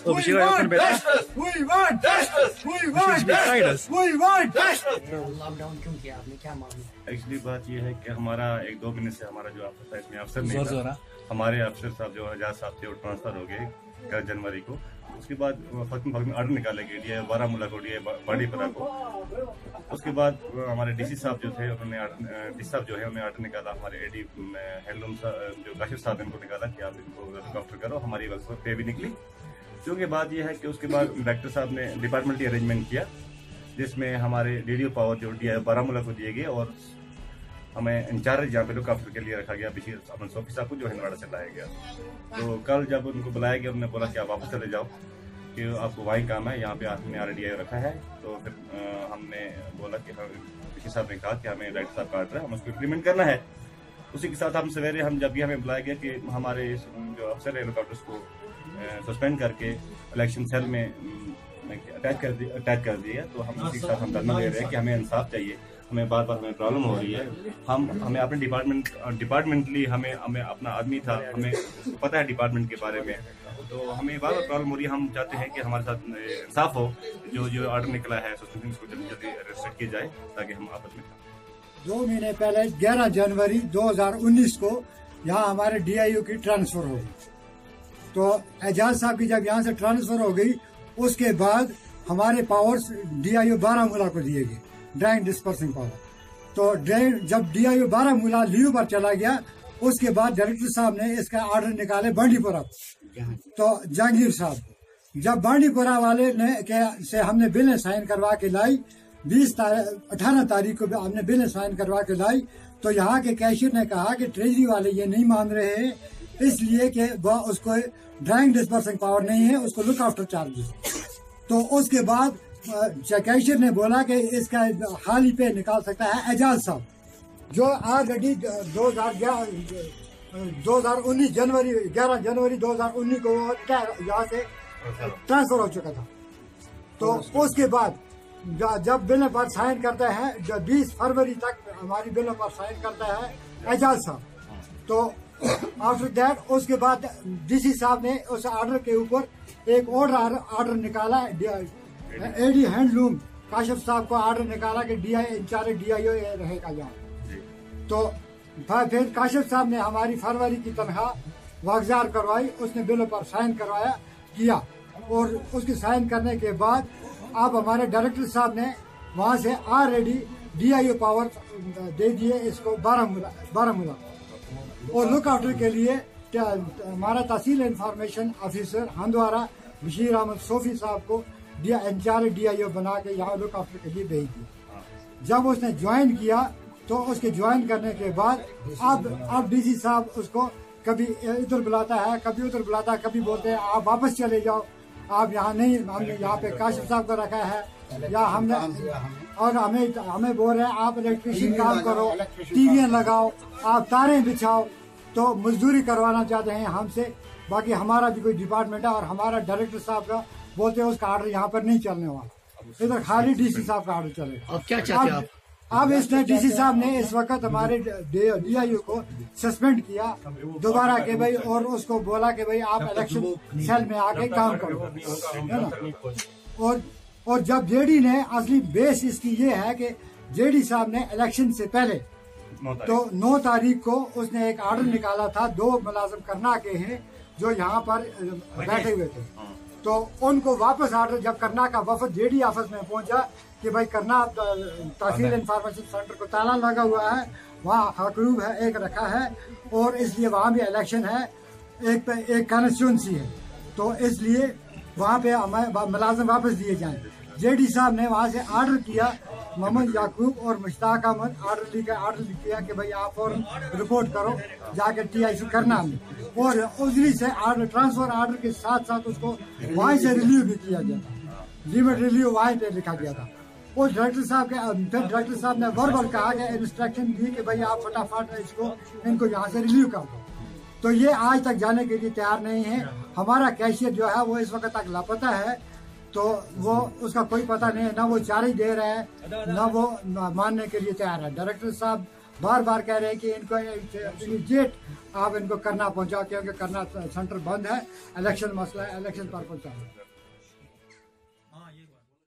So Bashir, I open justice. We want justice. We want justice. We want justice. Lockdown क्यों किया आपने, क्या मामला? एक्चुअली बात ये है कि हमारा 1-2 महीने से हमारा जो अफसर था इसमें अफसर नहीं था। हमारे अफसर साहब जो एजाज साहब थे वो ट्रांसफर हो गए 11 जनवरी को। उसके बाद फक्त में ऑर्डर निकाले गए डीआई बारामूला को, डीआई बांडीपुरा को। उसके बाद हमारे डीसी साहब जो थे उन्होंने डीसी साहब जो है उन्होंने ऑर्डर निकाला, हमारे एडी हैंडलूम जो काशिफ साहब इनको निकाला कि आप इनको हेलीकॉप्टर करो, हमारी वक्त पे भी निकली। क्योंकि बात यह है कि उसके बाद डायरेक्टर साहब ने डिपार्टमेंटली अरेंजमेंट किया जिसमें हमारे रेडियो पावर जो डीआई बारामूला को दिए गए और हमें इंचार्ज जहाँ पे लुक आफ्टर के लिए रखा गया बशीर अहमद सोफी साहब को जो हिंदवाड़ा से लाया गया। तो कल जब उनको बुलाया गया उन्होंने बोला कि आप वापस चले जाओ कि आपको वही काम है, यहाँ पे आपने RDI रखा है। तो फिर हमने बोला कि बशीर साहब ने कहा कि हमें डायरेक्टर साहब का ऑर्डर है, हम उसको इम्प्लीमेंट करना है। उसी के साथ हम सवेरे जब भी हमें बुलाया गया कि हमारे जो अफसर है हेलीकॉप्टर्स को सस्पेंड करके इलेक्शन सेल में अटैच कर दिया। तो हम उसी के साथ हम धरना दे रहे हैं कि हमें इंसाफ चाहिए, हमें बार बार हमें प्रॉब्लम हो रही है। हमें अपने डिपार्टमेंटली हमें अपना आदमी था, हमें पता है डिपार्टमेंट के बारे में, तो हमें बार बार प्रॉब्लम हो रही है। हम चाहते हैं कि हमारे साथ इंसाफ हो, जो ऑर्डर निकला है सस्पेंशन को जल्दी जल्दी रेस्ट्रिक्ट किया जाए ताकि हम आपस में। 2 महीने पहले 11 जनवरी 2019 को यहाँ हमारे DIU की ट्रांसफर हो गई। तो एजाज साहब की जब यहाँ से ट्रांसफर हो गई उसके बाद हमारे पावर्स DIU बारामूला को दिए गए, ड्राइंग डिस्पर्सिंग पावर। तो जब DIU बारामूला लीव पर चला गया उसके बाद डायरेक्टर साहब ने इसका ऑर्डर निकाले बांडीपुरा तो जहांगीर साहब जब बांडीपुरा वाले ने से हमने बिल साइन करवा के लाई 18 तारीख को हमने बिल साइन करवा के लाई। तो यहाँ के कैशियर ने कहा कि ट्रेजरी वाले ये नहीं मान रहे हैं इसलिए कि वह उसको ड्राइंग डिस्पर्सिंग पावर नहीं है, उसको लुक आफ्टर चार्जेस। तो उसके बाद कैशियर ने बोला कि इसका हाल ही पे निकाल सकता है एजाज साहब, जो ऑलरेडी 2019 जनवरी 11 जनवरी 2019 को यहाँ से ट्रांसफर हो चुका था। तो उसके बाद जब बिल पर साइन करता है 20 फरवरी तक हमारी बिल पर साइन करता है एजाज साहब। तो आफ्टर दैट उसके बाद डीसी साहब ने उस ऑर्डर के ऊपर एक और ऑर्डर निकाला, एडी हैंडलूम काशिफ साहब को ऑर्डर निकाला कि इंचार्ज DIU रहेगा यहाँ। तो फिर काशिफ साहब ने हमारी फरवरी की तनख्वाह वागजार करवाई, उसने बिल पर साइन किया और उसकी साइन करने के बाद अब हमारे डायरेक्टर साहब ने वहाँ से ऑलरेडी DIU पावर दे दिए इसको बारामूला और लुक आफ्टर के लिए हमारा तहसील इंफॉर्मेशन ऑफिसर हंदवारा बशीर अहमद सोफी साहब को इंचार्ज DIU बना के यहाँ लुक आफ्टर के लिए भेज दिया। जब उसने ज्वाइन किया तो उसके ज्वाइन करने के बाद अब DC साहब उसको कभी इधर बुलाता है कभी उधर बुलाता है, कभी बोलते हैं आप वापस चले जाओ, आप यहाँ नहीं, हमने यहाँ पे काशिफ साहब को रखा है या हमने और हमें बोल रहे हैं आप इलेक्ट्रिशियन काम करो, टीवियाँ लगाओ, आप तारें बिछाओ। तो मजदूरी करवाना चाहते हैं हमसे, बाकी हमारा भी कोई डिपार्टमेंट है और हमारा डायरेक्टर साहब का बोलते हैं उसका ऑर्डर यहाँ पर नहीं चलने वाला, इधर खाली DC साहब का ऑर्डर चलेगा। अब क्या चाहते हैं आप? अब इसने DC साहब ने इस वक्त हमारे DIU को सस्पेंड किया दोबारा के भाई और उसको बोला कि भाई आप इलेक्शन सेल में आके काम करो, है ना। और जब JD ने असली बेस इसकी ये है कि JD साहब ने इलेक्शन से पहले तो 9 तारीख को उसने एक ऑर्डर निकाला था, 2 मुलाजिम करना के हैं जो यहाँ पर बैठे हुए थे। तो उनको वापस ऑर्डर जब करना का वफद JD ऑफिस में पहुंचा कि भाई करना तहसील इंफॉर्मेशन सेंटर को ताला लगा हुआ है, वहाँ हकरूब है एक रखा है और इसलिए वहाँ भी इलेक्शन है, एक कॉन्स्टिट्यूंसी है, तो इसलिए वहाँ पे हमें मुलाजिम वापस दिए जाएं। JD साहब ने वहाँ से ऑर्डर किया, मोहम्मद याकूब और मुश्ताक अहमद ऑर्डर किया कि भाई आप और रिपोर्ट करो जाके TIC करना में, और उजरी से ट्रांसफर ऑर्डर के साथ साथ उसको वहाँ से रिलीव भी किया गया था, लिमिट रिलीव वहाँ पे लिखा गया था। और डायरेक्टर साहब ने वर्बल कहा कि इंस्ट्रक्शन दी कि भाई आप फटाफट इनको यहाँ से रिलीव कर दो। तो ये आज तक जाने के लिए तैयार नहीं है। हमारा कैशियर जो है वो इस वक्त तक लापता है, तो वो उसका कोई पता नहीं है, ना वो चार्ज दे रहा है ना वो मानने के लिए तैयार है। डायरेक्टर साहब बार बार कह रहे हैं कि इनको इमीडिएट आप इनको करना पहुंचाओ, क्योंकि करना सेंटर बंद है, इलेक्शन मसला है, इलेक्शन पर पहुंचाओ।